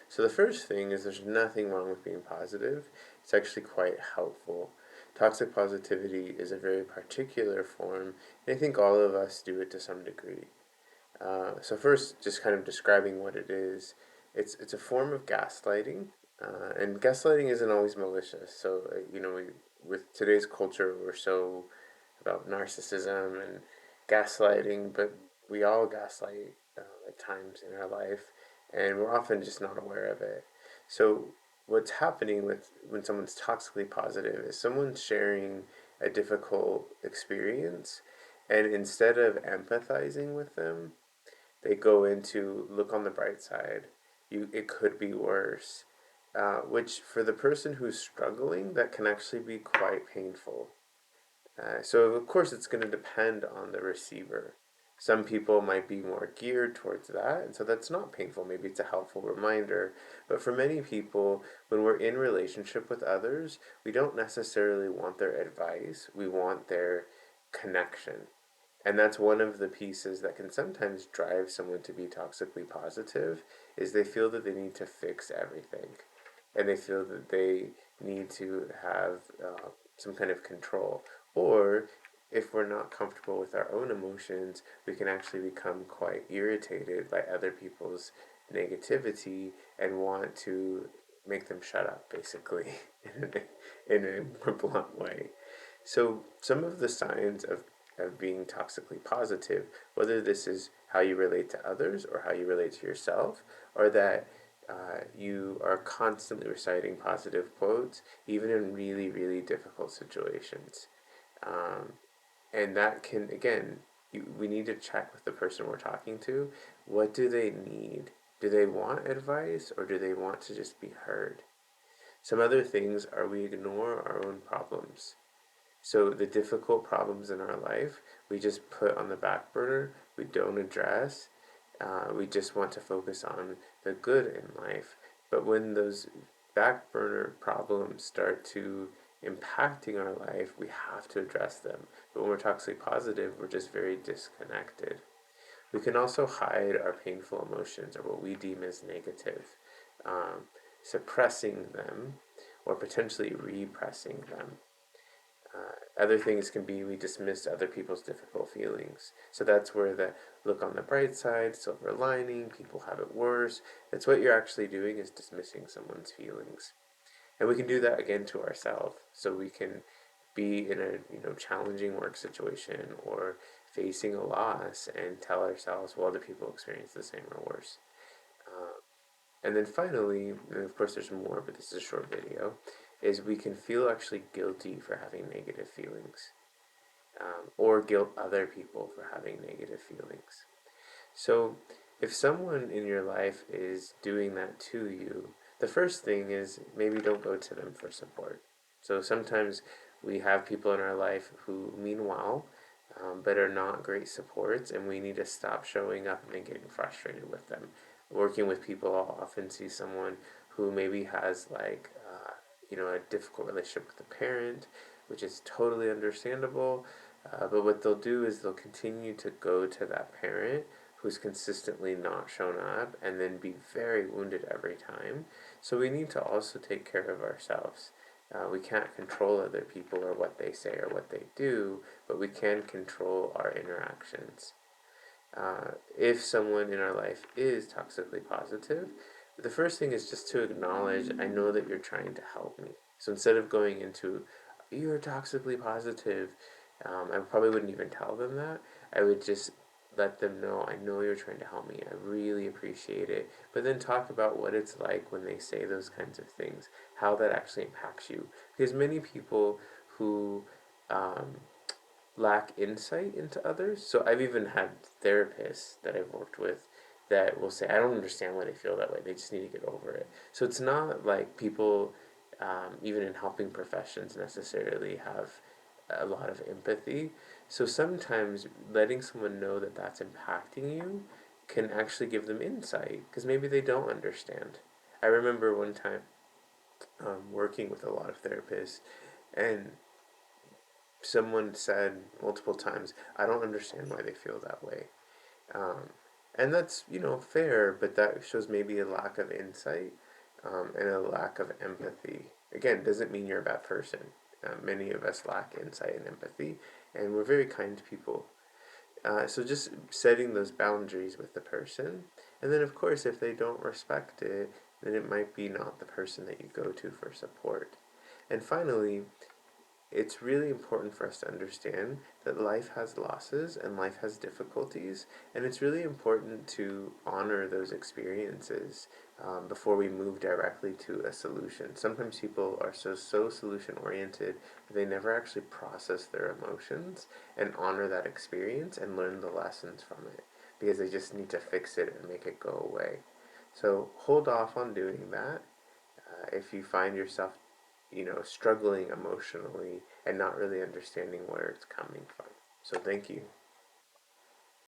So the first thing is there's nothing wrong with being positive. It's actually quite helpful. Toxic positivity is a very particular form, and I think all of us do it to some degree. So first, just kind of describing what it is. It's a form of gaslighting, and gaslighting isn't always malicious. So with today's culture, we're so about narcissism and gaslighting, but we all gaslight at times in our life, and we're often just not aware of it. So what's happening with when someone's toxically positive is someone's sharing a difficult experience, and instead of empathizing with them, they go into look on the bright side. It could be worse, which for the person who's struggling, that can actually be quite painful. So of course it's going to depend on the receiver. Some people might be more geared towards that, and so that's not painful. Maybe it's a helpful reminder. But for many people, when we're in relationship with others, we don't necessarily want their advice. We want their connection. And that's one of the pieces that can sometimes drive someone to be toxically positive is they feel that they need to fix everything. And they feel that they need to have some kind of control. Or if we're not comfortable with our own emotions, we can actually become quite irritated by other people's negativity and want to make them shut up, basically, in a more blunt way. So, some of the signs of being toxically positive, whether this is how you relate to others or how you relate to yourself, or that you are constantly reciting positive quotes, even in really, really difficult situations. Um, and that can, again, we need to check with the person we're talking to. What do they need? Do they want advice or do they want to just be heard? Some other things are we ignore our own problems. So the difficult problems in our life, we just put on the back burner, we don't address, we just want to focus on the good in life. But when those back burner problems start to impacting our life, we have to address them. But when we're toxically positive, we're just very disconnected. We can also hide our painful emotions or what we deem as negative, um, suppressing them or potentially repressing them. Other things can be we dismiss other people's difficult feelings. So that's where the look on the bright side, silver lining, people have it worse. That's what you're actually doing is dismissing someone's feelings. And we can do that again to ourselves. So we can be in a challenging work situation or facing a loss and tell ourselves, well, other people experience the same or worse. Uh, and then finally, and of course there's more, but this is a short video, is we can feel actually guilty for having negative feelings, or guilt other people for having negative feelings. So, if someone in your life is doing that to you, the first thing is maybe don't go to them for support. So, sometimes we have people in our life who mean well, but are not great supports, and we need to stop showing up and then getting frustrated with them. Working with people, I'll often see someone who maybe has a difficult relationship with a parent, which is totally understandable. But what they'll do is they'll continue to go to that parent who's consistently not shown up and then be very wounded every time. So we need to also take care of ourselves. We can't control other people or what they say or what they do, but we can control our interactions. If someone in our life is toxically positive, the first thing is just to acknowledge, I know that you're trying to help me. So instead of going into, you're toxically positive, I probably wouldn't even tell them that. I would just let them know, I know you're trying to help me. I really appreciate it. But then talk about what it's like when they say those kinds of things, how that actually impacts you. Because many people who um, lack insight into others. So I've even had therapists that I've worked with that will say, I don't understand why they feel that way. They just need to get over it. So it's not like people, even in helping professions, necessarily have a lot of empathy. So sometimes letting someone know that that's impacting you can actually give them insight because maybe they don't understand. I remember one time working with a lot of therapists, and someone said multiple times, I don't understand why they feel that way. Um, And that's, fair, but that shows maybe a lack of insight, and a lack of empathy. Again, doesn't mean you're a bad person. Many of us lack insight and empathy, and we're very kind people. So just setting those boundaries with the person, and then of course, if they don't respect it, then it might be not the person that you go to for support. And finally, it's really important for us to understand that life has losses and life has difficulties, and it's really important to honor those experiences, before we move directly to a solution. Sometimes people are so solution oriented that they never actually process their emotions and honor that experience and learn the lessons from it because they just need to fix it and make it go away. So hold off on doing that, if you find yourself, struggling emotionally and not really understanding where it's coming from. So thank you.